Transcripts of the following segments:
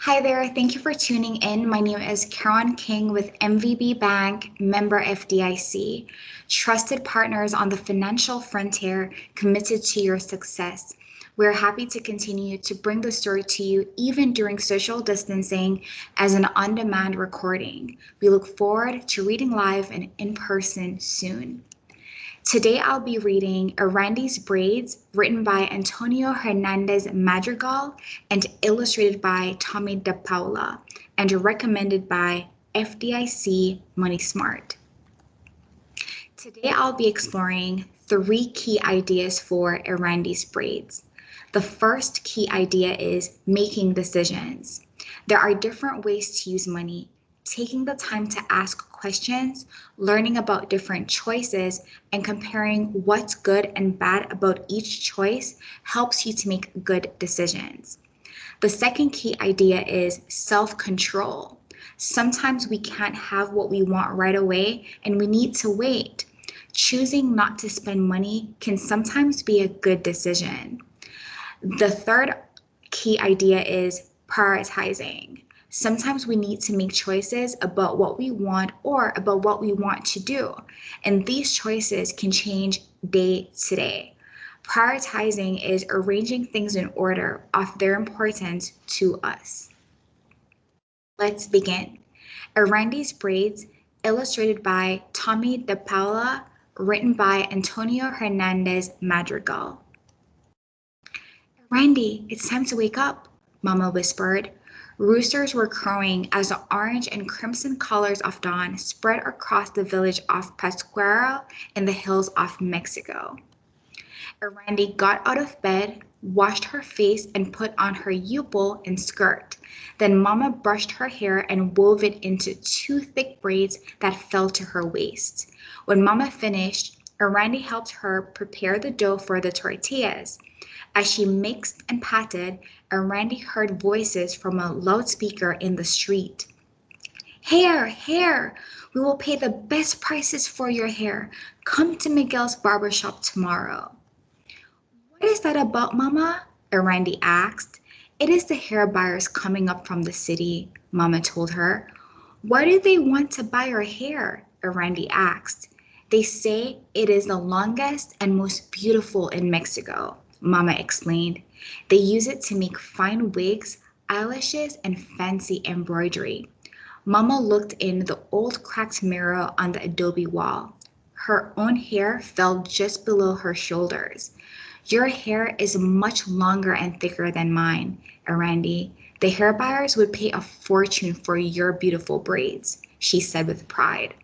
Hi there, thank you for tuning in. My name is Karen King with MVB Bank, member FDIC, trusted partners on the financial frontier committed to your success. We're happy to continue to bring the story to you even during social distancing as an on-demand recording. We look forward to reading live and in person soon. Today I'll be reading Erandi's Braids, written by Antonio Hernandez Madrigal and illustrated by Tomie dePaola, and recommended by FDIC Money Smart. Today I'll be exploring 3 key ideas for Erandi's Braids. The first key idea is making decisions. There are different ways to use money. Taking the time to ask questions, learning about different choices, and comparing what's good and bad about each choice helps you to make good decisions. The second key idea is self-control. Sometimes we can't have what we want right away and we need to wait. Choosing not to spend money can sometimes be a good decision. The third key idea is prioritizing. Sometimes we need to make choices about what we want or about what we want to do, and these choices can change day to day. Prioritizing is arranging things in order of their importance to us. Let's begin. Erandi's Braids, illustrated by Tomie dePaola, written by Antonio Hernandez Madrigal. Erandi, it's time to wake up, Mama whispered. Roosters were crowing as the orange and crimson colors of dawn spread across the village of Pascuaro in the hills of Mexico. Erandi got out of bed, washed her face, and put on her yupol and skirt. Then Mama brushed her hair and wove it into 2 thick braids that fell to her waist. When Mama finished, Erandi helped her prepare the dough for the tortillas. As she mixed and patted, Erandi heard voices from a loudspeaker in the street. Hair, hair! We will pay the best prices for your hair. Come to Miguel's barbershop tomorrow. What is that about, Mama? Erandi asked. It is the hair buyers coming up from the city, Mama told her. Why do they want to buy your hair? Erandi asked. They say it is the longest and most beautiful in Mexico, Mama explained. They use it to make fine wigs, eyelashes, and fancy embroidery. Mama looked in the old cracked mirror on the adobe wall. Her own hair fell just below her shoulders. Your hair is much longer and thicker than mine, Erandi. The hair buyers would pay a fortune for your beautiful braids, she said with pride.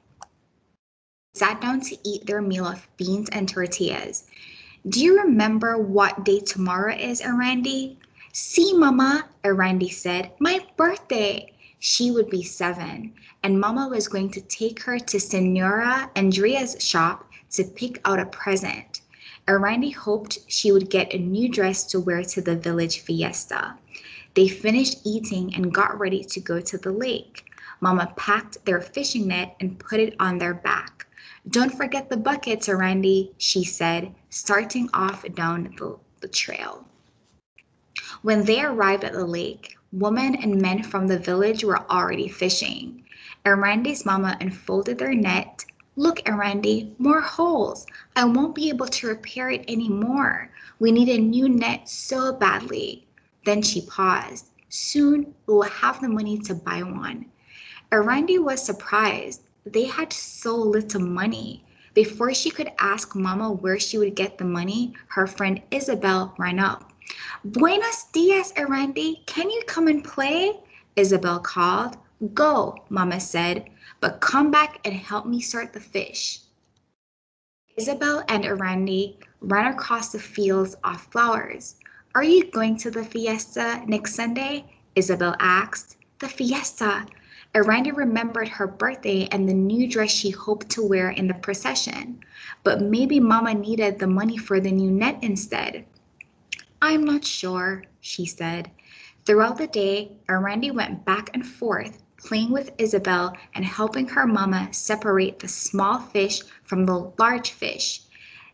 They sat down to eat their meal of beans and tortillas. Do you remember what day tomorrow is, Erandi? See, Mama, Erandi said, my birthday. She would be 7, and Mama was going to take her to Senora Andrea's shop to pick out a present. Erandi hoped she would get a new dress to wear to the village fiesta. They finished eating and got ready to go to the lake. Mama packed their fishing net and put it on their back. Don't forget the buckets, Erandi, she said, starting off down the trail. When they arrived at the lake, women and men from the village were already fishing. Erandi's mama unfolded their net. Look, Erandi, more holes. I won't be able to repair it anymore. We need a new net so badly. Then she paused. Soon we will have the money to buy one. Erandi was surprised. They had so little money. Before she could ask Mama where she would get the money, her friend Isabel ran up. Buenos dias, Erandi. Can you come and play? Isabel called. Go, Mama said, but come back and help me sort the fish. Isabel and Erandi ran across the fields of flowers. Are you going to the fiesta next Sunday? Isabel asked. The fiesta. Erandi remembered her birthday and the new dress she hoped to wear in the procession. But maybe Mama needed the money for the new net instead. I'm not sure, she said. Throughout the day, Erandi went back and forth, playing with Isabel and helping her Mama separate the small fish from the large fish.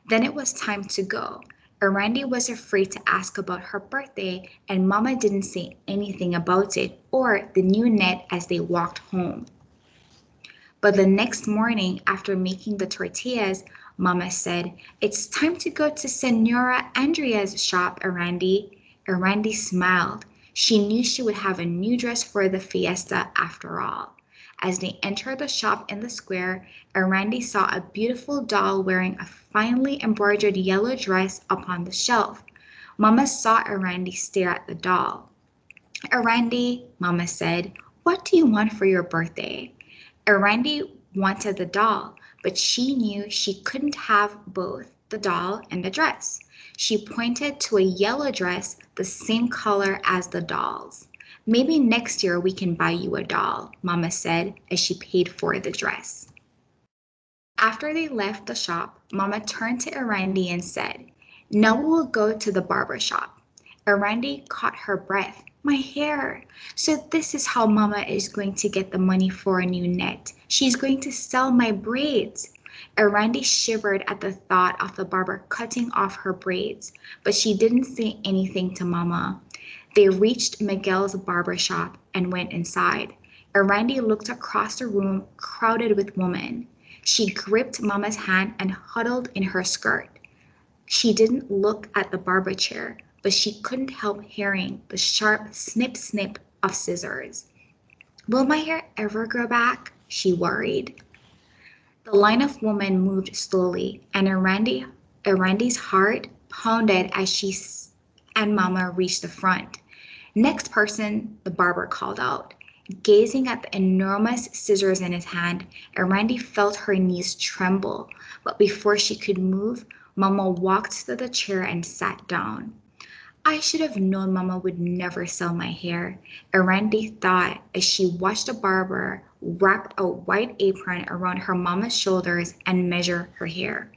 Then it was time to go. Erandi was afraid to ask about her birthday, and Mama didn't say anything about it or the new net as they walked home. But the next morning, after making the tortillas, Mama said, "It's time to go to Senora Andrea's shop, Erandi." Erandi smiled. She knew she would have a new dress for the fiesta after all. As they entered the shop in the square, Erandi saw a beautiful doll wearing a finely embroidered yellow dress upon the shelf. Mama saw Erandi stare at the doll. "Erandi," Mama said, "what do you want for your birthday?" Erandi wanted the doll, but she knew she couldn't have both the doll and the dress. She pointed to a yellow dress the same color as the doll's. "Maybe next year we can buy you a doll," Mama said as she paid for the dress. After they left the shop, Mama turned to Erandi and said, "Now we will go to the barber shop." Erandi caught her breath. "My hair! So this is how Mama is going to get the money for a new net. She's going to sell my braids." Erandi shivered at the thought of the barber cutting off her braids, but she didn't say anything to Mama. They reached Miguel's barber shop and went inside. Erandi looked across the room crowded with women. She gripped Mama's hand and huddled in her skirt. She didn't look at the barber chair, but she couldn't help hearing the sharp snip-snip of scissors. "Will my hair ever grow back?" she worried. The line of women moved slowly, and Erandi's heart pounded as she and Mama reached the front. "Next person," the barber called out. Gazing at the enormous scissors in his hand, Erandi felt her knees tremble, but before she could move, Mama walked to the chair and sat down. "I should have known Mama would never sell my hair," Erandi thought as she watched the barber wrap a white apron around her Mama's shoulders and measure her hair.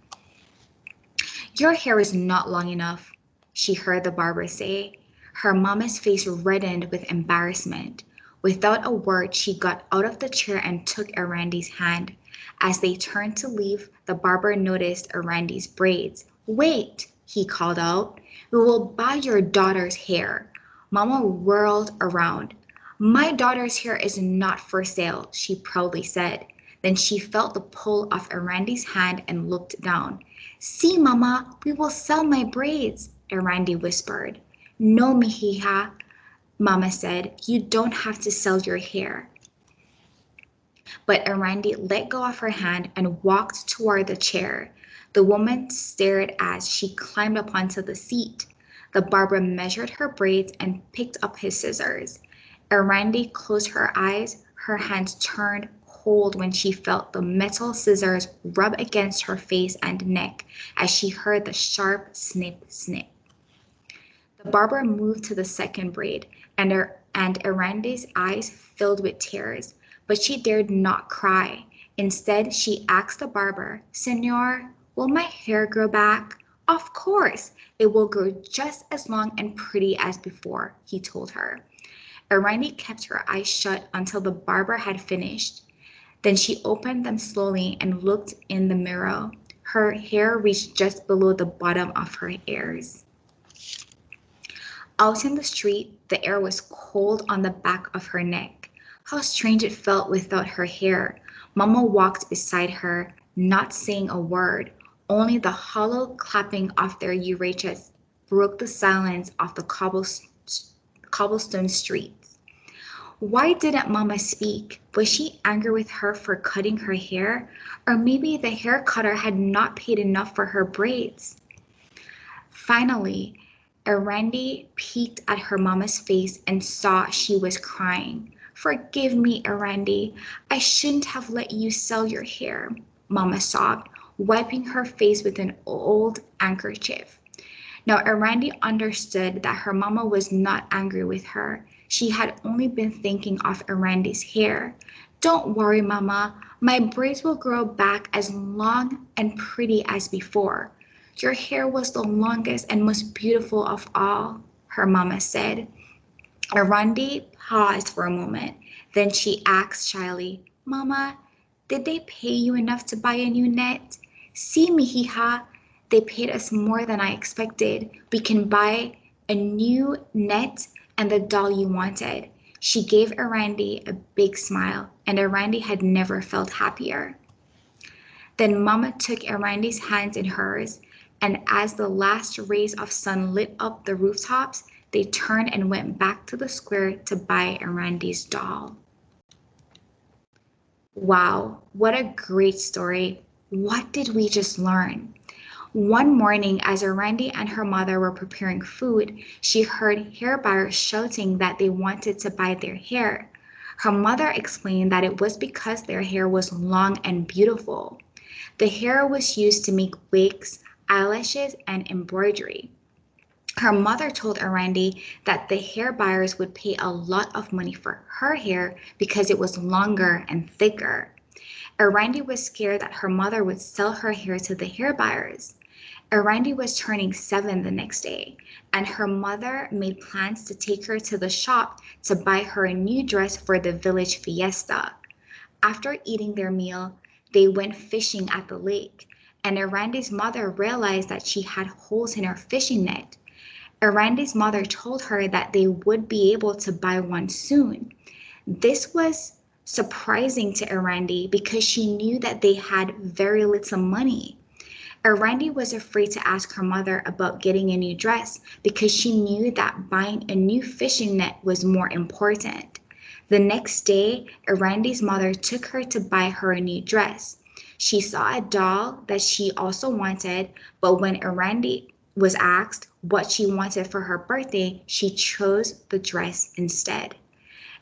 "Your hair is not long enough," she heard the barber say. Her Mama's face reddened with embarrassment. Without a word, she got out of the chair and took Erandi's hand. As they turned to leave, the barber noticed Erandi's braids. "Wait," he called out. "We will buy your daughter's hair." Mama whirled around. "My daughter's hair is not for sale," she proudly said. Then she felt the pull of Erandi's hand and looked down. "See, Mama, we will sell my braids," Erandi whispered. "No, mihija," Mama said, "you don't have to sell your hair." But Erandi let go of her hand and walked toward the chair. The woman stared as she climbed up onto the seat. The barber measured her braids and picked up his scissors. Erandi closed her eyes. Her hands turned cold when she felt the metal scissors rub against her face and neck as she heard the sharp snip, snip. The barber moved to the second braid, and Erandi's eyes filled with tears, but she dared not cry. Instead, she asked the barber, "Senor, will my hair grow back?" "Of course, it will grow just as long and pretty as before," he told her. Erandi kept her eyes shut until the barber had finished. Then she opened them slowly and looked in the mirror. Her hair reached just below the bottom of her ears. Out in the street, the air was cold on the back of her neck. How strange it felt without her hair. Mama walked beside her, not saying a word. Only the hollow clapping of their urachas broke the silence of the cobblestone streets. Why didn't Mama speak? Was she angry with her for cutting her hair? Or maybe the hair cutter had not paid enough for her braids? Finally, Erandi peeked at her Mama's face and saw she was crying. "Forgive me, Erandi. I shouldn't have let you sell your hair," Mama sobbed, wiping her face with an old handkerchief. Now Erandi understood that her Mama was not angry with her. She had only been thinking of Erandi's hair. "Don't worry, Mama. My braids will grow back as long and pretty as before." "Your hair was the longest and most beautiful of all," her Mama said. Erandi paused for a moment. Then she asked shyly, "Mama, did they pay you enough to buy a new net?" "Sí, mihija. They paid us more than I expected. We can buy a new net and the doll you wanted." She gave Erandi a big smile, and Erandi had never felt happier. Then Mama took Erandi's hands in hers, and as the last rays of sun lit up the rooftops, they turned and went back to the square to buy Erandi's doll. Wow, what a great story. What did we just learn? One morning, as Erandi and her mother were preparing food, she heard hair buyers shouting that they wanted to buy their hair. Her mother explained that it was because their hair was long and beautiful. The hair was used to make wigs, eyelashes, and embroidery. Her mother told Erandi that the hair buyers would pay a lot of money for her hair because it was longer and thicker. Erandi was scared that her mother would sell her hair to the hair buyers. Erandi was turning 7 the next day, and her mother made plans to take her to the shop to buy her a new dress for the village fiesta. After eating their meal, they went fishing at the lake, and Erandi's mother realized that she had holes in her fishing net. Erandi's mother told her that they would be able to buy one soon. This was surprising to Erandi because she knew that they had very little money. Erandi was afraid to ask her mother about getting a new dress because she knew that buying a new fishing net was more important. The next day, Erandi's mother took her to buy her a new dress. She saw a doll that she also wanted, but when Erandi was asked what she wanted for her birthday, she chose the dress instead.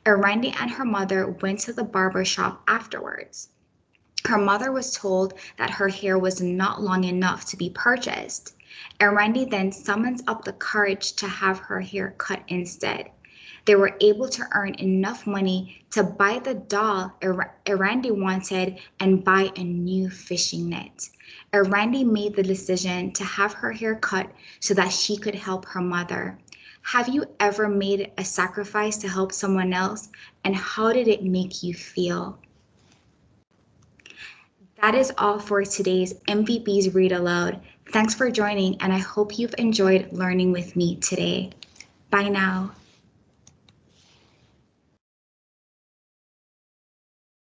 Erandi and her mother went to the barber shop afterwards. Her mother was told that her hair was not long enough to be purchased. Erandi then summoned up the courage to have her hair cut instead. They were able to earn enough money to buy the doll Erandi wanted and buy a new fishing net. Erandi made the decision to have her hair cut so that she could help her mother. Have you ever made a sacrifice to help someone else, and how did it make you feel? That is all for today's MVB's Read Aloud. Thanks for joining, and I hope you've enjoyed learning with me today. Bye now.